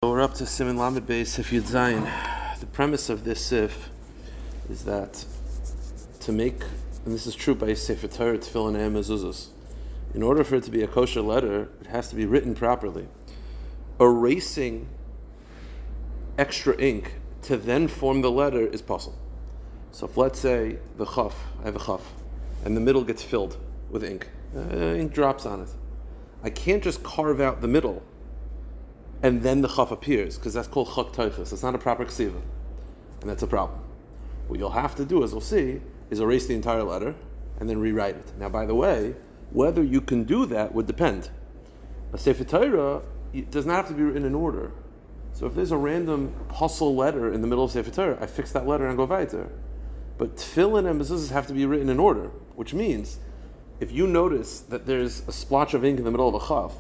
So we're up to Siman Lamed Beis Seif Yud Zayin. The premise of this Seif is that to make, and this is true by Sefer Torah, Tefillin, and Mezuzos, in order for it to be a kosher letter, it has to be written properly. Erasing extra ink to then form the letter is possible. So if, let's say, the chaf, I have a chaf, and the middle gets filled with ink. Ink drops on it. I can't just carve out the middle and then the chaf appears, because that's called chak teiches. It's not a proper ksiva, and that's a problem. What you'll have to do, as we'll see, is erase the entire letter and then rewrite it. Now, by the way, whether you can do that would depend. A Sefer Torah does not have to be written in order. So if there's a random puzzle letter in the middle of Sefer Torah, I fix that letter and go weiter. But tefillin and mezuzahs have to be written in order, which means if you notice that there's a splotch of ink in the middle of a chaf,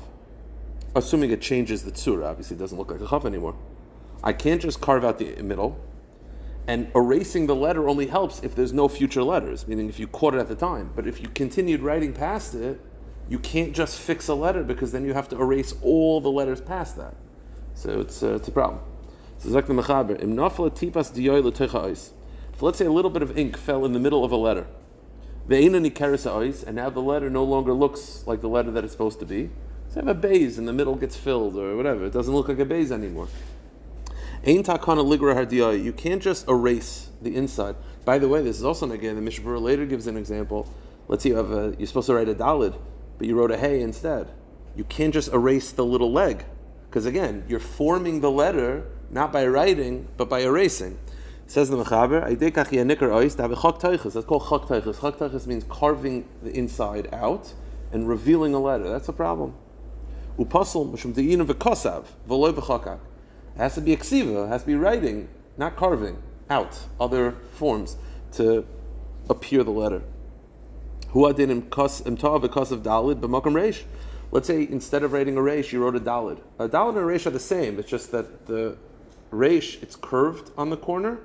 assuming it changes the tzura, obviously it doesn't look like a chaf anymore, I can't just carve out the middle, and erasing the letter only helps if there's no future letters, meaning if you caught it at the time. But if you continued writing past it, you can't just fix a letter, because then you have to erase all the letters past that. So it's a problem. So Zak the Mechaber, Im nafla tipas diyoy l'toich ha'os. If, let's say, a little bit of ink fell in the middle of a letter, ve'eina nikeres ha'os, and now the letter no longer looks like the letter that it's supposed to be. So I have a base and the middle gets filled or whatever. It doesn't look like a base anymore. Ein takana ligra hardiyai. You can't just erase the inside. By the way, this is also again the Mishnah Berurah later gives an example. Let's say you're supposed to write a dalid, but you wrote a hey instead. You can't just erase the little leg, because again, you're forming the letter not by writing but by erasing. Says the Mechaber, that's called chak teiches. Chak teiches means carving the inside out and revealing a letter. That's a problem. Upasal mishum de'inu v'kosav v'loy v'chakak. It has to be ksiva, it has to be writing, not carving out other forms to appear the letter. Hu adin im tav v'kosav dalid b'makom reish. Let's say instead of writing a reish, you wrote a dalid. A dalid and a reish are the same. It's just that the reish, it's curved on the corner,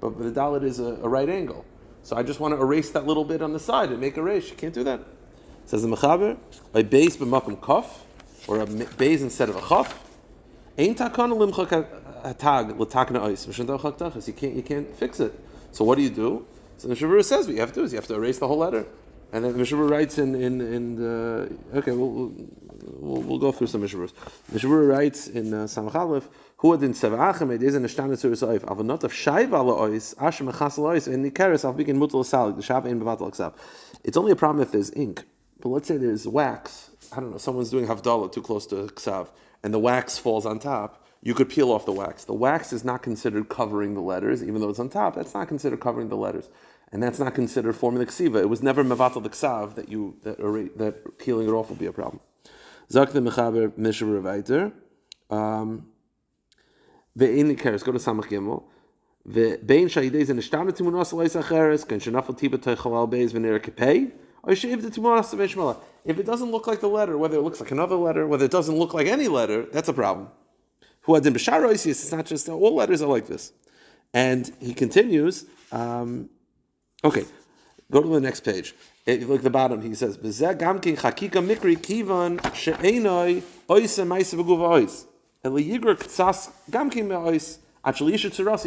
but the dalid is a right angle. So I just want to erase that little bit on the side and make a reish. You can't do that. Says the Mechaber, a base b'makom kaf, or a base instead of a chaf. Ein takana limchak hatag l'takna ois. You can't fix it. So what do you do? So the Mishnah Berurah says what you have to do is you have to erase the whole letter. And then the Mishnah Berurah writes in the okay, we'll go through some Mishnah Berurahs. Mishnah Berurah writes in Samach Aleph, Hu adin sevachem it is an eshtanet tzur Seif. Avon not of shayv ala ois asher mechasel ois and nikeres al begin mutal salig the shav ein bevatal aksav. It's only a problem if there's ink. But let's say there's wax. I don't know, someone's doing havdalah too close to ksav, and the wax falls on top. You could peel off the wax. The wax is not considered covering the letters, even though it's on top. That's not considered covering the letters, and that's not considered forming the ksiva. It was never mevatel the ksav that peeling it off will be a problem. Zak the Mechaber Mishnah Berurah weiter. Ve'ein nikeres. Go to Samach Gimel. Ve'bein shayidei ze nishtamet timunas leis acheres kan shenafel tiba teichal beis v'nera kepei. If it doesn't look like the letter, whether it looks like another letter, whether it doesn't look like any letter, that's a problem. It's not just all letters are like this. And he continues, okay, go to the next page. Look at the bottom, he says, you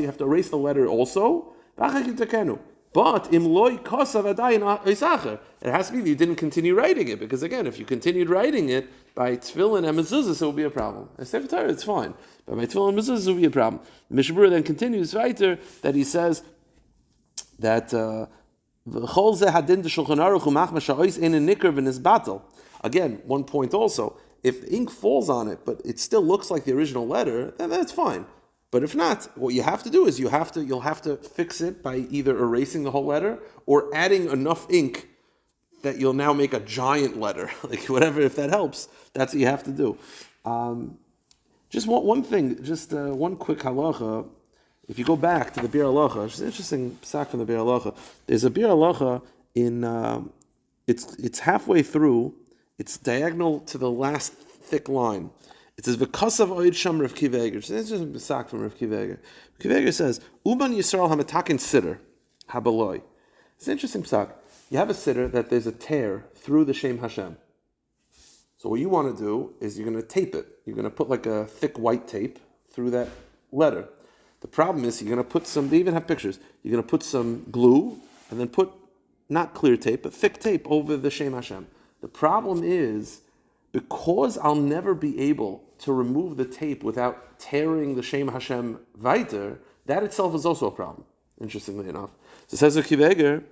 have to erase the letter also. But im loy kosav adayin isacher. It has to be that you didn't continue writing it, because again, if you continued writing it by tefillin and mezuzahs, it will be a problem. And Sefer Torah, it's fine, but by tefillin and mezuzahs, it will be a problem. The Mishnah Berurah then continues weiter that he says that v'chol zeh hadin d'shulchan aruch u'machma sha'ois ein nikar v'nisbatel. Again, one point also: if ink falls on it, but it still looks like the original letter, then that's fine. But if not, what you have to do is you'll have to fix it by either erasing the whole letter or adding enough ink that you'll now make a giant letter, like whatever. If that helps, that's what you have to do. Just one thing, one quick halacha. If you go back to the Bir Halacha, it's an interesting psak from the Bir Halacha. There's a Bir Halacha in it's halfway through. It's diagonal to the last thick line. It says v'kasav oid sham Rav Kiveger. It's just a psak from Rav Kiveger. Kiveger says uban Yisrael hamatakin sitter habaloi. It's an interesting psak. You have a sitter that there's a tear through the Shem Hashem. So what you want to do is you're going to tape it. You're going to put like a thick white tape through that letter. The problem is you're going to put some, they even have pictures, you're going to put some glue and then put, not clear tape, but thick tape over the Shem Hashem. The problem is, because I'll never be able to remove the tape without tearing the Shem Hashem weiter, that itself is also a problem, interestingly enough. So it says Kiveger,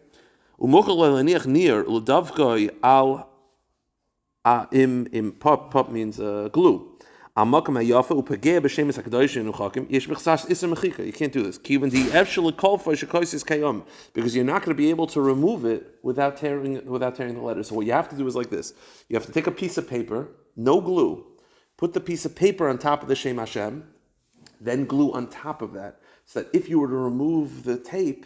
pop means glue. You can't do this. Because you're not going to be able to remove it without tearing the letter. So what you have to do is like this. You have to take a piece of paper, no glue, put the piece of paper on top of the Shem Hashem, then glue on top of that, so that if you were to remove the tape,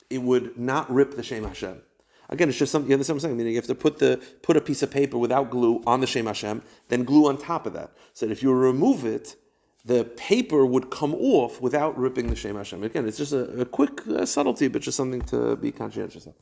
it would not rip the Shem Hashem. Again, it's just something, you understand what I'm saying? Meaning you have to put a piece of paper without glue on the Shem Hashem, then glue on top of that. So that if you remove it, the paper would come off without ripping the Shem Hashem. Again, it's just a quick subtlety, but just something to be conscientious of.